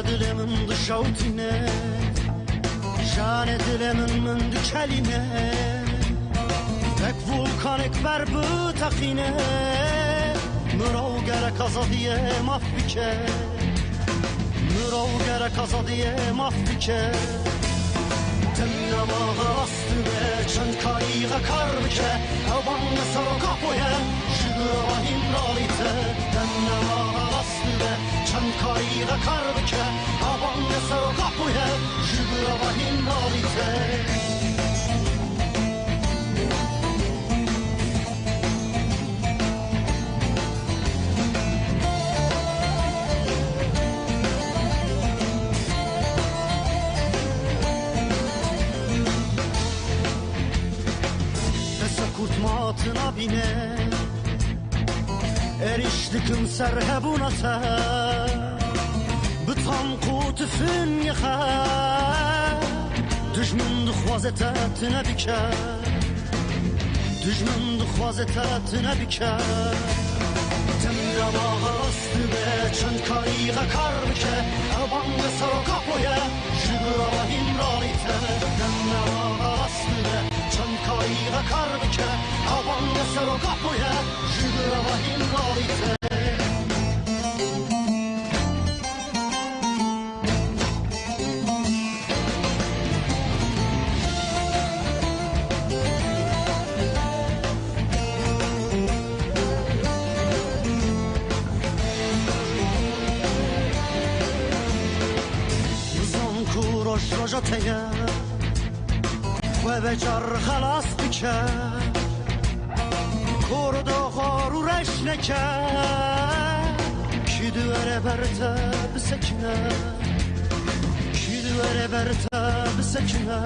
دلمن دشوتینه جان دلمن من دکلینه تک vulkanik بر بتخینه مرا گرک آزادیه مافیکه مرا گرک آزادیه مافیکه تنما غرست به چند کاری غکار بکه او بان سر کپویه شگر و این رالیته تنما غرست به چند کاری غکار بکه او بان سر کپویه شگر و این رالیته kurtmatına bine eriştikim serhebunata bitam kutifin yıxa düşmün duxvazetetine bike düşmün duxvazetetine bike temrama ağastı be çend kariğe kar bike evange sarakapoye şıgırava himralite temrama ağastı be çend kariğe kar bike evange sarakapoye şıgırava himralite روجتیه و به جر خلاص بکه کرد و غارو رش نکه کی دوره برته بسکنه کی دوره برته بسکنه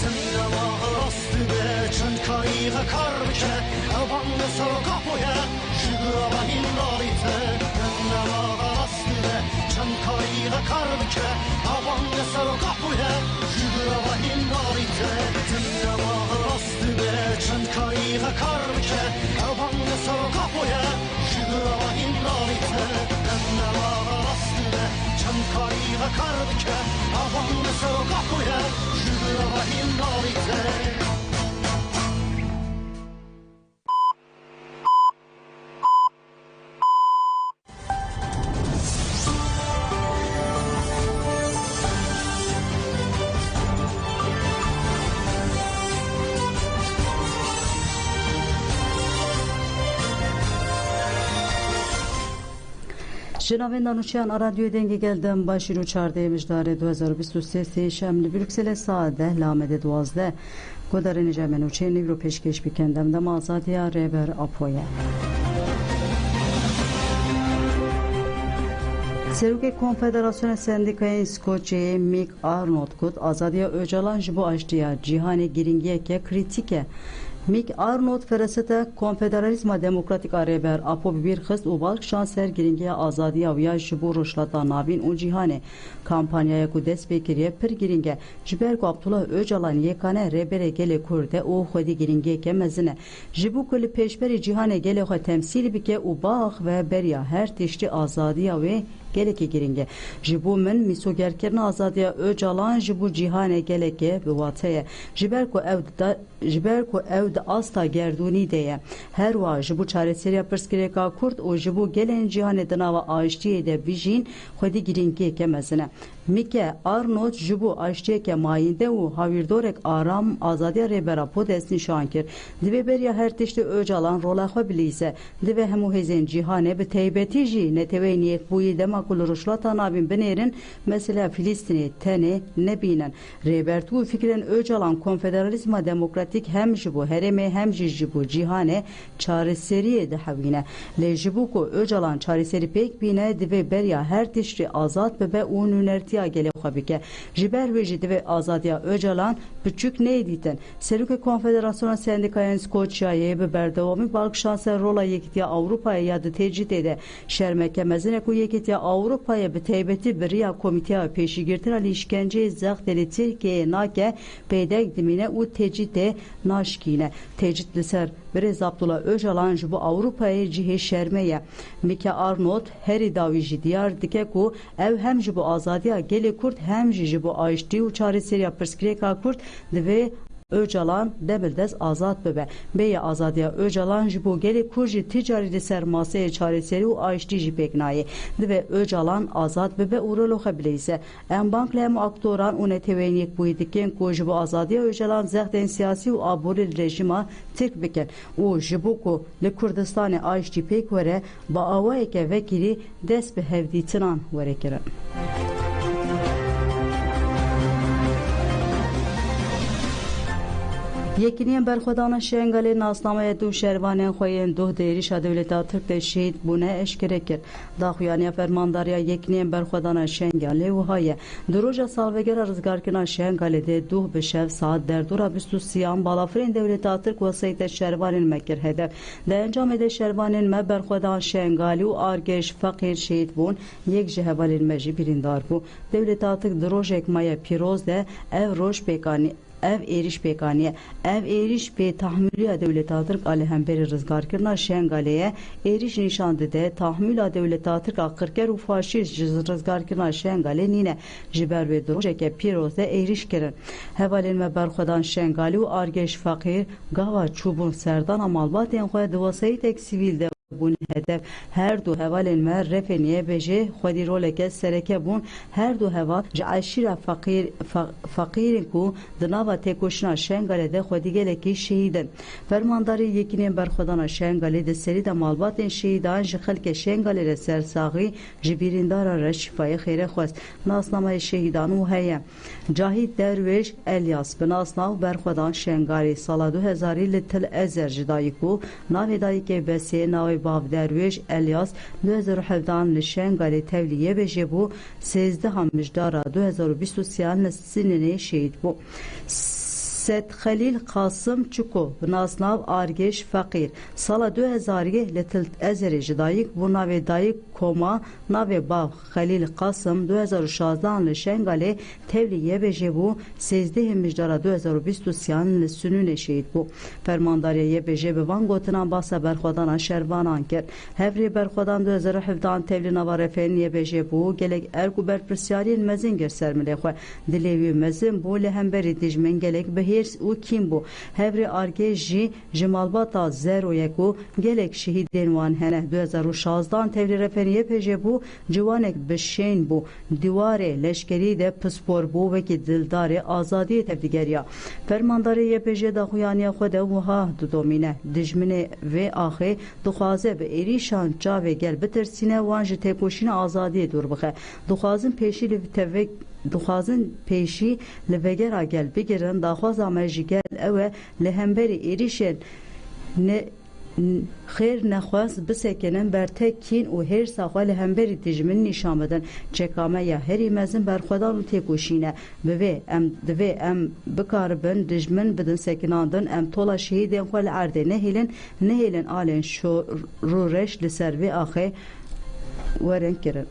تنما راست به چند کاری غکار بکه اوان سر کپویه شگر و این رالیته تنما راست به چند کاری غکار بکه اوان سر کپویه شگر و این رالیته تنما راست به چند کاری غکار بکه اوان سر کپویه شگر و این رالیته تنما راست به چند کاری غکار بکه اوان سر کپویه شگر و این رالیته شنوندگان نوچیان رادیو دنگی گلدم با شروع 14 مجدار 2023 شمل بروکسل ساعت 10 لامد 12 گذرن جمع نوچه نیرو پیشکش بکندم دم آزادی ریبر آپویه سروک کنفدراسیون سندیکای اسکوچه میک آرنولد کد آزادی اوجالان جبو اشتیا جهان گرینگیه که کریتیکه میک آرنولد فرسته کنفدرالیسم دموکراتیک ریبر اپو بیر خست و بالک شانسر گرینگی آزادی و یا جبو رشلتا نابین و جهان کمپانیای کو دست بکریه پر گرینگه جبر کو عبدالله اوجالان یکانه ریبر گل کرده او خودی گرینگی که مزنه جبو کل پیشبری جهان گل خو تمثیل بکه او باغ و بریا هر تشتی آزادی و geleke giringe jibu min misogerkirna azadiya öcalan jibu cihane geleke biwateye jiber ku ev da asta gerduni deye her wa jibu çareseriya perskireka kurt o jibu gelen cihane dana ve aştiye de bijin xwedi giringe kemezine mike arnold jibu aştiye ke mayinde u havirdorek aram azadiya rebera podesni şankir dibe beriya her tişte öcalan rola xwe bilise dibe hemu hezen cihane bi teybeti ji neteve niyet buyi dema kul ruşlata nabin benerin mesela Filistin'i tene nebinen rebertu fikren öcalan konfederalizma demokratik hem jibu hereme hem jibu cihane çareseriye de havine le jibu ko öcalan çareseri pek bine dibe beriya her tişri azat bebe ununertiya gele xabike jiber ve jibe azadiya öcalan küçük neyditen serüke konfederasyona sendikayan Skoçya'ya be berdavami balk şanser rola yekitiya Avrupa'ya ya da tecrit ede şermeke mezine ku yekitiya Avrupa'ya bi taybeti biriya komiteya peşigirtina işkence zexteli Türkiye nake peydek dimine u tecide naşkine. Tecid liser Birez Abdullah Öcalan bu Avrupa'ya cihe şermeye. Mike Arnott heri daviji diyar dike ku ev hem bu azadiya geli kurt hem bu ayşti u çare seriya perskreka kurt ve Öcalan debildes azat bebe. Beye azadiya Öcalan bu geli kurji ticari sermaseye çareseri u ayşti jipeknaye. Ve Öcalan azat bebe urolo xabileyse. En bankle hem aktoran une teveniyek buydiken ku bu azadiya Öcalan zehden siyasi u aburi rejima Türk beken. U jibuku li Kurdistani ayşti pek vere ba avayeke vekili des be hevditinan vere kiran. یکینیم برخودان شنگل ناسنامه دو شهروان خوین دو دیریش دولت ترک شهید بونه اشکره کرد. داخویانی فرمانداریا یکینیم برخودان شنگل و های دروج سالوگر رزگارکنا شنگل ده دو به شب ساعت در دورا 23 بالافرین دولت ترک و سیت شهروان مکر هدف. در انجام ده شهروان ما برخودان شنگل و آرگش فقیر شهید بون یک جهوال مجی بریندار بو. دولت ترک دروج اکمای پیروز ده ev روش پیکانی ev eriş pekaniye ev eriş pe tahmülü devlet Türk alehemberi rızgar kirna şengaleye eriş nişandı de tahmülü devlet Türk akırker u faşist rızgar kirna şengale nine jiber ve duruşeke pirozde eriş kirin hevalin me berxodan şengali u argeş fakir gava çubun serdan amalbat en xoya divasayı tek sivilde bun hedef her du hevalin mer refeniye beje xwedi roleke sereke bun her du heva caşira fakirin ku dınava tekoşuna şengale de xwedi geleki şehidin fermandari yekinin berxodana şengale de seri de malbatên şehidan ji xelke şengale re sersaxî ji birîndara re şifayê xêre xwest nasnamayê şehidan û heye Cahit Derviş Elyas bi nasnav berxwedan şengalê sala 2000 li Til Ezer ji dayî ku navê dayîkê besiyê navê Bav Derviş Elyas 2017 li şengalê tevliye beje bû 13 mijdara 2023 li Sinê şehîd bû. Set Halil Kasım Çuko nasnav Argeş Fakir sala 2000 li Til Ezer ji dayîk bu navê dayîk koma navê Bav Halil Kasım 2016 li şengalê tevliye beje bû 13 mijdara 2023 li Sinê şehîd bû. Fermandariye beje bi van gotinan basa berxwedana şervanan kir. Hevrê berxwedan 2017 tevlî nava refeniye beje bû gelek erk û berpirsyariyên mezin gir ser milê xwe. Dilê wî mezin bû li hemberî dijmin gelek bihêrs û kîn bû. Hevrê argê jî ji malbata zeroyek û gelek şehîdên wan hene 2016 tevlî refeniye beje bû ciwanek bi şên bû. Dîwarê leşkerî de pispor bû wekî dildarê azadiyê tevdîgeriya. Fermandariye beje daxuyaniya xwe de wiha didomîne. Dijminê vê axê dixwaze bi êrîşan çavê gel bitirsîne wan ji têkoşîna azadiyê dûr bixe. Dixwazin pêşî li tevek Duxwazin pêşî li vegera gel bigirin daxwaza me jî gel ew e li hemberî êrîşên xêr nexwest bisekinin bertek kîn û hêrsa xwe li hemberî dijmin nîşan bidin. Çekameya herî mezin berxwedan û têkoşîne. Divê em bikaribin dijmin bidin sekinandin em tola şehîdên xwe li erdê nehêlin alên rûreş li ser vê axê werin kirin.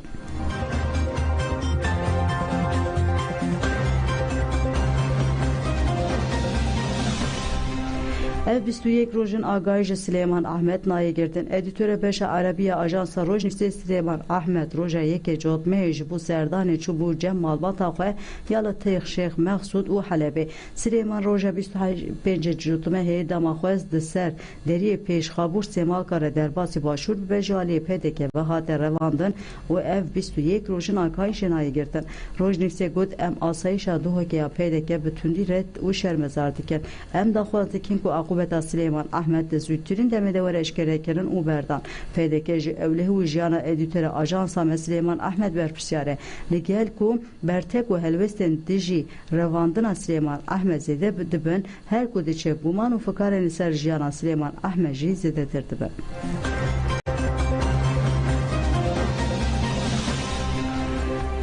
Ev 21 rojin agayî Süleyman Ahmet nayê girtin. Edîtore beşa Arabiya Ajansa Rojnivîsê Süleyman Ahmet roja yekê cotmeyê ji bo serdanê çû bû cem malbata xwe ya li Têx Şêx Mexsûd û Helebê. Süleyman roja 25 cotmeyê dema xwest di ser deriyê pêşxabûr Sêmalkara derbasî başûr bi bejaliyê pêdeke ve hate revandin û ev 21 rojin agayî nayê girtin. Rojnivîsê got em asayişa duhekeya pêdeke bi tundî red û şermezar dikin. Em daxwaz dikin ku Akubeta Süleyman Ahmet de zûttirîn demê de were eşkerekirin û berdan. Pêdeke ji ewlehî û jiyana edîtore ajansa me Süleyman Ahmet berpirsiyare. Li gel ku bertek û helwestên dijî revandina Süleyman Ahmet zêde dibin her ku diçe guman û fikarên li ser jiyana Süleyman Ahmet jî zêdetir dibin.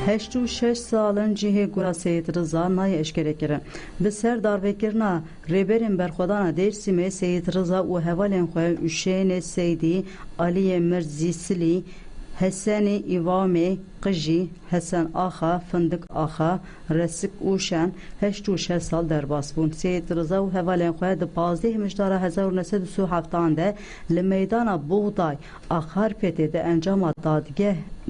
Heşt û şeş salin cihê gura Seyid Rıza nayê eşkerekirin. Bi ser darvekirina rêberên berxwedana Dêrsimê Seyid Rıza û hevalên xwe û şênê Seydî Aliyê Mirzî Silî Heseni İvami Qiji Hasan Axa Fındık Axa Resik Uşen 86 sal derbas bûn. Seyid Rıza û hevalên xwe di 15 hişdara 1937 de li meydana Buğday a Xarpêtê de encama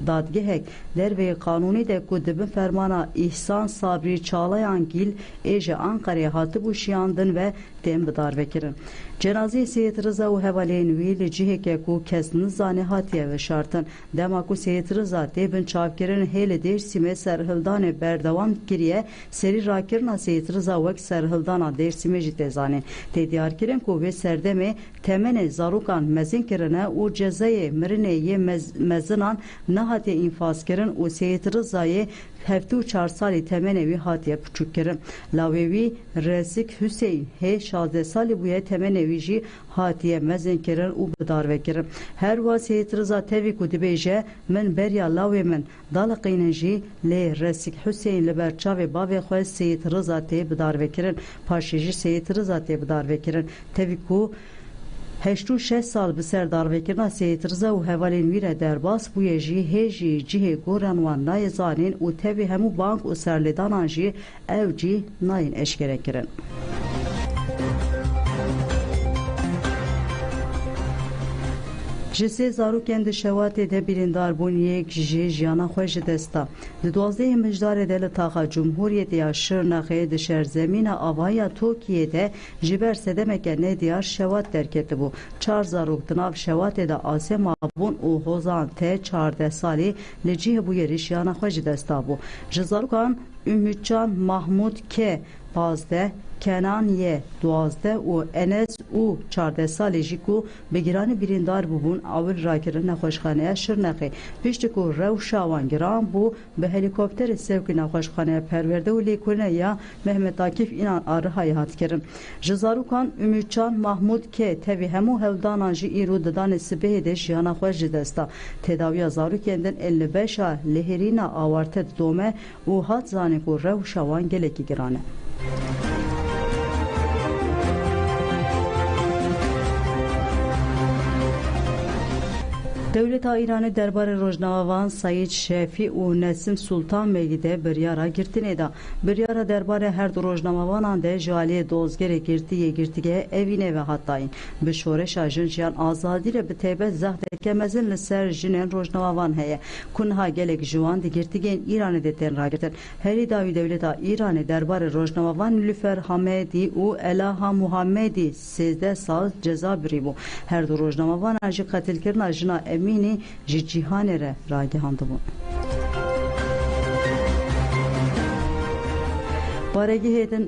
dadgehek derveyê qanûnî de ku dibin fermana İhsan Sabri Çağlayan Gil êje Ankara'ya hatibû şiyandin ve tên bidarvekirin. Cenazê Seyid Rıza û hevalên wî li ciheke ku kes nizane hatiye veşartin. Dema ku Seyid Rıza têbin çavkirin hêlê Dêrsimê serhildanê berdewam kiriye, serî rakirina Seyid Rıza wek serhildana Dêrsimê jî tê zanîn. Tê diyarkirin ku vê serdemê temenê zarokan mezin kirine û cezayê mirinê yê mezinan nehatiye înfazkirin û Seyid Rızayê 74 salî temenê wî hatiye piçûkkirin. Lawê wî Resik Hüseyin hê 16 salî bûye temenê wî jî hatiye mezin kirin û bidarvekirin. Her wa Seyid Rıza tevî ku dibêje min beriya lawê min daliqînin jî lê Resik Hüseyin li ber çavê bavê xwe Seyid Rıza tê bidarvekirin. Paşê jî Seyid Rıza tê bidarvekirin. Tevî ku 86 sal bi ser darvekirina Seyid Rıza û hevalên wî re derbas bûye jî hê jî cihê goran wan nayê zanîn û tevî hemû bank û serlêdanan jî ew cî nayên eşkerekirin. Ji sê zarokên di şewatê de birîndarbûn yek ji jiyana xwe ji dest da. Di 12 mijdarê de li taxa Cumhuriyetê ya Şirnexê di şerzemîna avaya Tokiyê ji ber sedemeke nediyar şewat derketibû. 4 zarok di nav şewatê de asê mabûn û hozan te 14 salî li cihê bûyerî jiyana xwe ji dest dabû. Ji zarokan Ümitcan Mahmud K 15, Kenan Y 12 û Enes û 14 salî jî ku bi giranî birîndar bûbûn awil rakirin nexweşxaneya Şirnexê. Piştî ku rewşa wan giran bû bi helîkopterê sevkî nexweşxaneya perwerde û lêkolîna ya Mehmet Akif İnan a Rihayê hat kirin. Ji zarokan Ümitcan Mahmud K tevî hemû hevdanan jî îro di danê sibehê de jiyana xwe ji dest da. Tedawiya zarokên din 55 a lihêrîna awarte didome û hat zanîn ku rewşa wan gelekî giran e. Devleta İranê derbarê rojnamevan Sayîd Şefî û Nesim Sultan Beyî de biryara girtinê da. Biryara derbarê her du rojnamevanan de ji aliyê dozgerê girtiyê girtîgehe evîne ve hatayîn. Bi şoreşa jin jiyan azadî re bi taybet zehdeke mezin li ser jinên rojnamevan heye. Ku niha gelek ji wan di girtîgehên İranê de tên ragirtin. Herî dawî devleta İranê derbarê rojnamevan Nilüfer Hamedî û Elaha Muhammedî 13 sal ceza birîbû. Her du rojnamevanan jî qetilkirina jina Emînî ji cîhanê re ragihandibûn.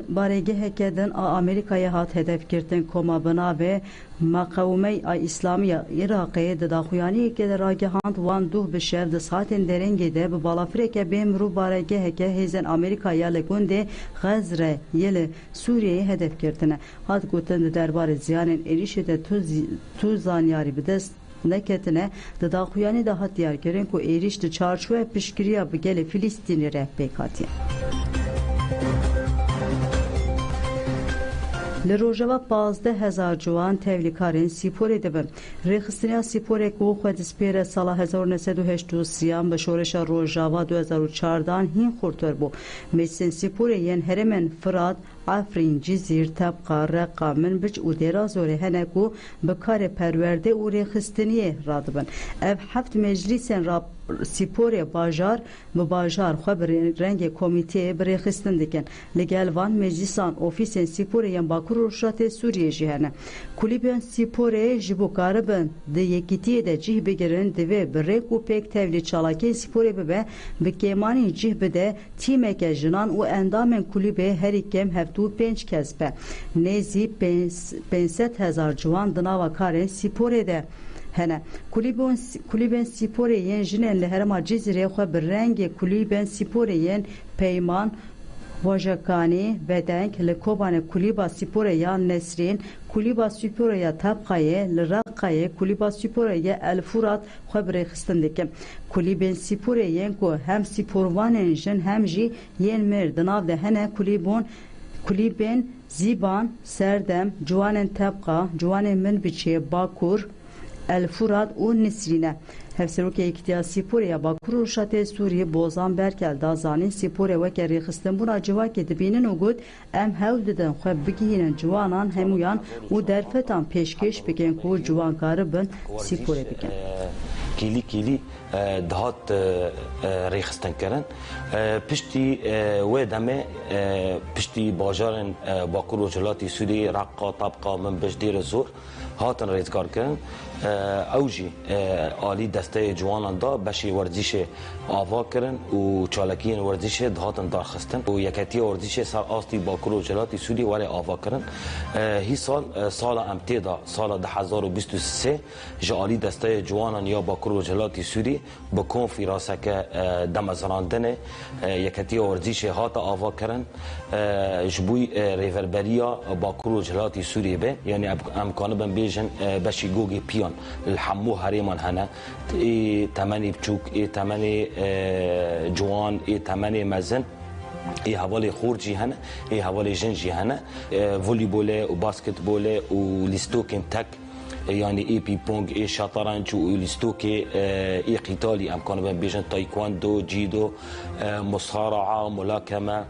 Baregeheke din a Amerîkayê hat hedefgirtin koma bi navê Meqewmey a İslamî ya Iraqê di daxuyaniyekê de ragihand wan duh bi şev di saetên derengê de bi balafireke bê mirov baregeheke hêzên Amerîka ya li gundê Xezre yê li Sûriyeyê hedefgirtine. Hat gotin di derbarê ziyanên êrişê de tu zanyarî bi dest neketine di daxuyanî de hat diyarkirin ku êriş di çarçoya piştgiriya bi gelê Filîstînê re pêk hatiye. Li Rojava 15,000 ciwan tevlîkarên Sîporê dibin. Rêxistiniya Sîporê ku xwe dispêre sala 1983 bi şoreşa Rojava 2014 hîn xurttir bû. Meclisên Sîporê yên herêmên Firat, Afrîn, Cizîr, Tebqa, Reqa, Minbic û Dêrazorê hene ku bi karê perwerde û rêxistiniyê radibin. Ev heft meclisên Sîporê bajar bi bajar xwe bi rengê komîteyê bi rêxistin dikin. Li gel van meclisan ofîsên Sîporê yên Bakur û Rûşatê Sûriyê jî hene. Kulîbên Sîporê ji bo karibin di yekîtiyê de cih bigirin divê bi rêk û pêk tevlî çalakiyên Sîporê bibe bi kêmanî cih bide tîmeke jinan û endamên kulîbê herî kêm 75 kes be. Nêzî 500,000 ciwan di nava karên Sîporê de hene. Kulîbên Sîporê yên jinên li herêma Cizîrê xwe bi rengê kulîbên Sîporê yên Peyman, Vajakanî, Vedeng, li Kobanê kulîba Sîporê ya Nesrîn, kulîba Sîporê ya Tebqayê, li Reqayê kulîba Sîporê ya El Furat xwe bi rêxistin dikin. Kulîbên Sîporê yên ku hem Sîporvanên jin hem jî yên mêr di nav de hene kulîbên Zîban, Serdem, ciwanên Tebqa, ciwanên Minbiçê, Bakur, El Furat û Nisrîne. Hevseroke İktiya Siporiya Bakur û Rûşatê Sûriyê Bozan Berkel da zanîn Siporiya weke rêxistinbûna civakê dibînin û got em hewl didin xwe bigihînin ciwanan hemûyan û derfetan pêşkêş bikin ku ciwan karibin Siporê bikin. کلی کلی دهات ریخستن کردن پشتی و دمه پشتی باجارن باکور و جلاتی سوری رقا طبقا من بجدیر زور هاتن ریزگار کردن اوجی عالی دسته جوانان دا بشی ورزش آوا کردن و چالکین ورزش دهاتن دارخستن و یکتی ورزش سر آستی باکور و جلاتی سوری ولی آوا کردن هی سال امتیدا سال 2023 جالی دسته جوانان یا باکور و جلاتی سوری با کنفرانس که دمزراندن یکتی ورزش هات آوا کردن جبوی ریوربریا باکور و جلاتی سوری به یعنی امکانه بن بیجن بشی گوگی پیان الحمو هریمان هنه ای تمنی بچوک ای تمنی جوان ای تمنی مزن ای حوالی خورجی هنه ای حوالی جنجی هنه ولیبوله و باسکتبوله و لیستوکن تک يعني اي بي بونج اي شطرنج وليستوكي اي قتالي امكانه بين بيجن تايكواندو جيدو مصارعه ملاكمه